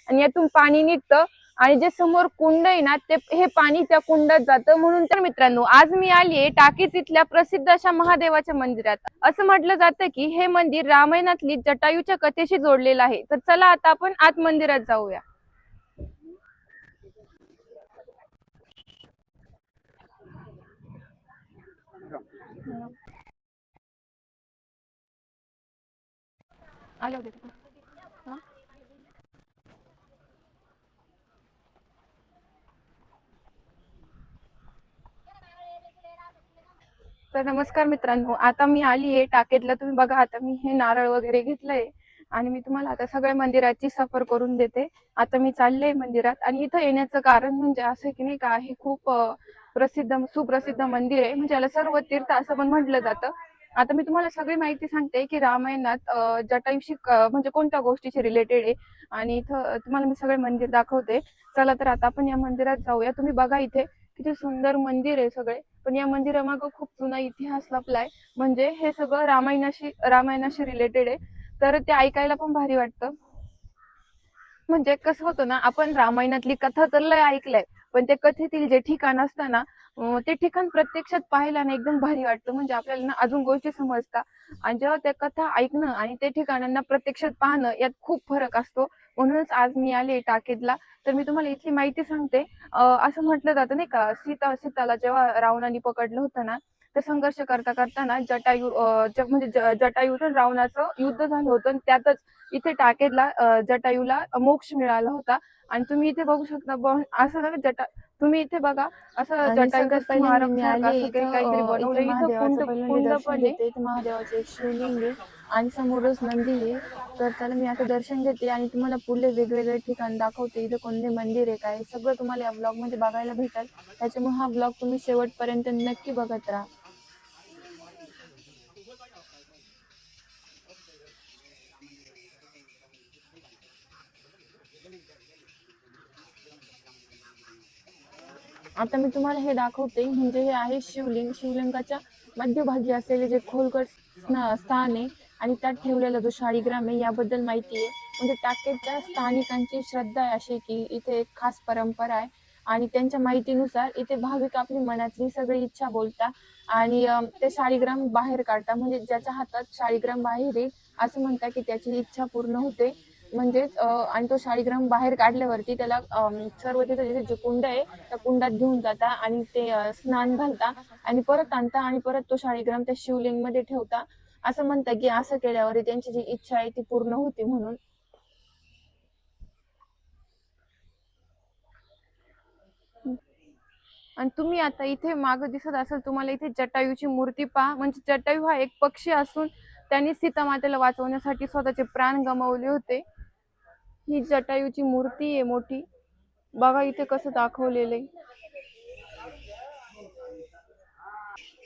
आणि यातून पाणी निघतं आणि जे समोर कुंड आहे ना ते हे पाणी त्या कुंडात जातं. म्हणून तर मित्रांनो आज मी आलीये टाकीज इथल्या प्रसिद्ध अशा महादेवाच्या मंदिरात. असं म्हटलं जातं की हे मंदिर रामायणातली जटायूच्या कथेशी जोडलेलं आहे. तर चला आता आपण आत मंदिरात जाऊया. तर नमस्कार मित्रांनो, आता मी आली आहे टाकेतला. तुम्ही बघा आता मी हे नारळ वगैरे घेतलंय आणि मी तुम्हाला आता सगळ्या मंदिराची सफर करून देते. आता मी चालले मंदिरात आणि इथं येण्याचं कारण म्हणजे असं की नाही का हे खूप प्रसिद्ध सुप्रसिद्ध मंदिर आहे. म्हणजे याला सर्व तीर्थ असं पण म्हटलं जातं. आता मी तुम्हाला सगळी माहिती सांगते की रामायणात जटायूशी म्हणजे कोणत्या गोष्टीशी रिलेटेड आहे आणि इथं तुम्हाला मी सगळे मंदिर दाखवते. चला तर आता आपण या मंदिरात जाऊया. तुम्ही बघा इथे किती सुंदर मंदिर आहे सगळे. पण या मंदिरामागं खूप जुना इतिहास लपलाय. म्हणजे हे सगळं रामायणाशी रिलेटेड आहे. तर ते ऐकायला पण भारी वाटतं. म्हणजे कसं होतं ना, आपण रामायणातली कथा तर लय ऐकलंय, पण त्या कथेतील जे ठिकाण असतं ना, ते ठिकाण प्रत्यक्षात पाहायला ना एकदम भारी वाटतं. म्हणजे आपल्याला ना अजून गोष्टी समजतात आणि जेव्हा त्या कथा ऐकणं आणि त्या ठिकाणांना प्रत्यक्षात पाहणं यात खूप फरक असतो. म्हणूनच आज मी आले टाकेदला. तर मी तुम्हाला इथली माहिती सांगते. असं म्हटलं जातं नाही का, सीताला जेव्हा रावणाने पकडलं होतं ना, तर संघर्ष करता करताना जटायूचं आणि रावणाचं युद्ध झालं होतं आणि त्यातच इथे टाकेदला जटायूला मोक्ष मिळाला होता. आणि तुम्ही इथे बघू शकता असं ना तुम्ही इथे बघा असं आणि जटायूचं सगळ्यात पहिल्यांदा स्मारक मी सारखं आले असं काही काहीतरी इथे बनवलं. इथं महादेवाचं कुंड पहिल्यांदा कुंड दर्शन पण आहे. घेते. इथे महादेवाचं एक शिवलिंग आहे आणि समोरच नंदी आहे. तर चला मी आता दर्शन घेते आणि तुम्हाला पुढले वेगवेगळे ठिकाण दाखवते. इथं कोणते मंदिर आहे काय सगळं तुम्हाला या ब्लॉग मध्ये बघायला भेटेल. त्याच्यामुळे हा ब्लॉग तुम्ही शेवटपर्यंत नक्की बघत राहा. आता मी तुम्हाला हे दाखवते. म्हणजे हे आहे शिवलिंग. शिवलिंगाच्या मध्यभागी असलेले जे खोलगट स्थान आहे आणि त्यात ठेवलेला जो शाळीग्राम आहे याबद्दल माहिती आहे. म्हणजे टाकेच्या स्थानिकांची श्रद्धा आहे अशी की इथे एक खास परंपरा आहे आणि त्यांच्या माहितीनुसार इथे भाविक आपली मनातली सगळी इच्छा बोलता आणि ते शाळीग्राम बाहेर काढता. म्हणजे ज्याच्या हातात शाळीग्राम बाहेर आहे असं म्हणतात की त्याची इच्छा पूर्ण होते. म्हणजेच आणि तो शाळीग्राम बाहेर काढल्यावरती त्याला सर्व तिथे जे कुंड आहे त्या कुंडात घेऊन जाता आणि ते स्नान घालता आणि परत आणता आणि परत तो शाळीग्राम त्या शिवलिंग मध्ये ठेवता. असं म्हणतात की असं केल्यावर त्यांची जी इच्छा आहे ती पूर्ण होती म्हणून. आणि तुम्ही आता इथे मागं दिसत असेल तुम्हाला इथे जटायूची मूर्ती पहा. म्हणजे जटायू हा एक पक्षी असून त्यांनी सीता मातेला वाचवण्यासाठी स्वतःचे प्राण गमावले होते. ही जटायूची मूर्ती आहे मोठी. बघा इथे कसं दाखवलेलं आहे.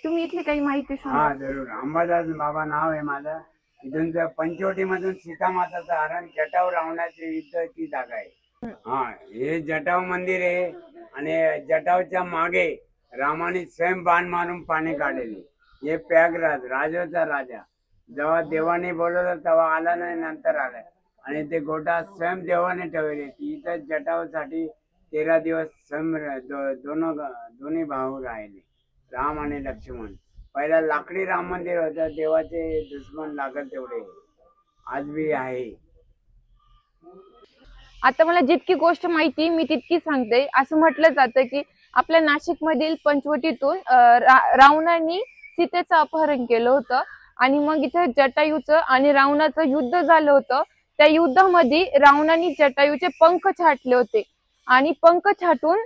तुम्ही इथली काही माहिती सांगा. हा जरूर. अंबादास बाबा नाव आहे माझं. इथून पंचवटी मधून सीतामाताचं हरण जटाव रावणाची युद्धाची जागा आहे. हा हे जटाव मंदिर आहे आणि जटावच्या मागे रामाने स्वयं बाण मारून पाणी काढलेले. हे प्रयागराज राजाचा राजा जेव्हा देवाने बोलवलं तेव्हा आला नाही, नंतर आलाय आणि ते गोटा स्वयं देवाने ठेवले. इथं जटावसाठी 13 दिवस दोन्ही भाऊ राहिले, राम आणि लक्ष्मण. पहिला लाकडी राम मंदिर होतं, देवाचे दुश्मन लागल तेवढे आज बी आहे. आता मला जितकी गोष्ट माहिती मी तितकी सांगते. असं म्हटलं जातं की आपल्या नाशिक मधील पंचवटीतून रावणाने सीतेचं अपहरण केलं होतं आणि मग इथे जटायूचं आणि रावणाचं युद्ध झालं होतं. त्या युद्धामध्ये रावणाने जटायूचे पंख छाटले होते आणि पंख छाटून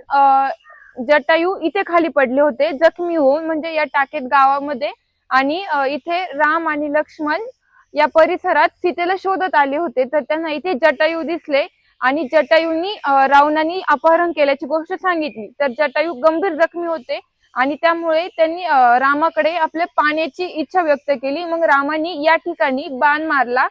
जटायू इथे खाली पडले होते जखमी होऊन. म्हणजे या टाकेत गावामध्ये आणि इथे राम आणि लक्ष्मण या परिसरात सीतेला शोधत आले होते. तर त्यांना इथे जटायू दिसले आणि जटायूंनी रावणाने अपहरण केल्याची गोष्ट सांगितली. तर जटायू गंभीर जखमी होते आणि त्यामुळे त्यांनी रामाकडे आपल्या पाण्याची इच्छा व्यक्त केली. मग रामाने या ठिकाणी बाण मारला.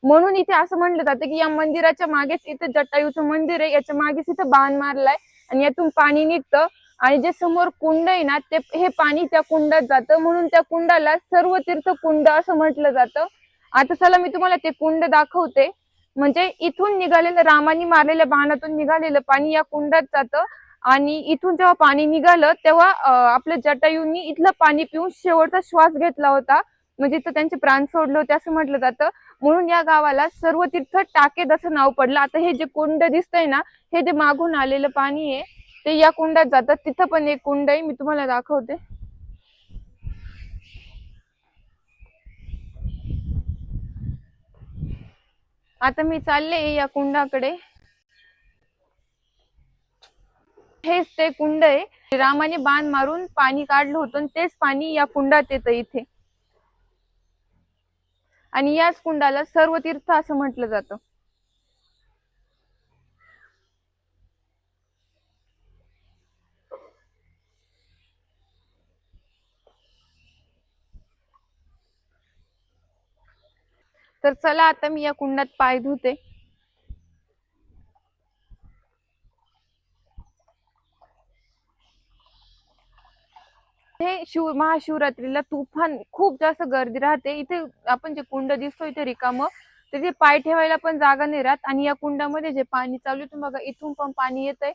म्हणून इथे असं म्हटलं जातं की या मंदिराच्या मागेच इथे जटायूचं मंदिर आहे. याच्या मागेच इथं बाण मारलाय आणि यातून पाणी निघतं आणि जे समोर कुंड आहे ना ते हे पाणी त्या कुंडात जातं. म्हणून त्या कुंडाला सर्व तीर्थ कुंड असं म्हटलं जातं. आता चला मी तुम्हाला ते कुंड दाखवते. म्हणजे इथून निघालेलं रामाने मारलेल्या बाणातून निघालेलं पाणी या कुंडात जातं आणि इथून जेव्हा पाणी निघालं तेव्हा आपल्या जटायूंनी इथलं पाणी पिऊन शेवटचा श्वास घेतला होता, म्हणजे इथं त्यांचे प्राण सोडले होते असं म्हटलं जातं. म्हणून या गावाला सर्वतीर्थ टाकेद असं नाव पडलं. आता हे जे कुंड दिसतंय ना, हे जे मागून आलेलं पाणी आहे ते या कुंडात जातं. तिथं पण एक कुंड आहे, मी तुम्हाला दाखवते. आता मी चालले या कुंडाकडे. हेच ते कुंड आहे, रामाने बाण मारून पाणी काढलं होतं आणि तेच पाणी या कुंडात येतं इथे. आणि याच कुंडाला सर्वतीर्थ असं म्हटलं जातं. तर चला आता मी या कुंडात पाय धुते. हे महाशिवरात्रीला तुफान खूप जास्त गर्दी राहते. इथे आपण जे कुंड दिसतो इथे रिकामं, तिथे पाय ठेवायला पण जागा नाही राहत. आणि या कुंडामध्ये जे पाणी चालू आहे तुम्ही बघा, इथून पण पाणी येतंय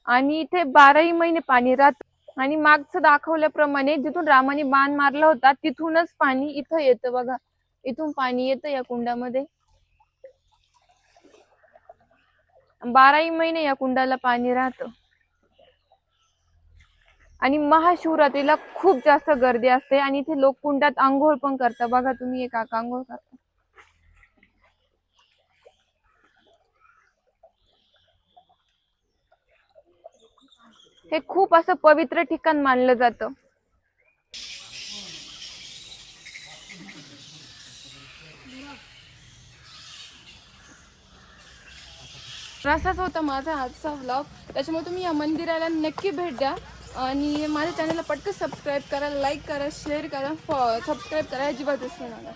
आणि इथे 12ही महिने पाणी राहत. आणि मागचं दाखवल्याप्रमाणे जिथून रामाने बाण मारला होता तिथूनच पाणी इथं येतं बघा, इथून पाणी येतं या कुंडामध्ये. 12ही महिने या कुंडाला पाणी राहतं. आणि महाशिवरात्रीला खूप जास्त गर्दी असते आणि इथे लोक कुंडात आंघोळ पण करतात बघा तुम्ही, एक काका आंघोळ करतात. हे खूप असं पवित्र ठिकाण मानलं जातं. असाच होता माझा आजचा व्लॉग. त्याच्यामुळे तुम्ही या मंदिराला नक्की भेट द्या आणि माझ्या चॅनलला पटकन सबस्क्राईब करा, लाईक करा, शेअर करा, सबस्क्राईब करा, अजिबात विसरू नका.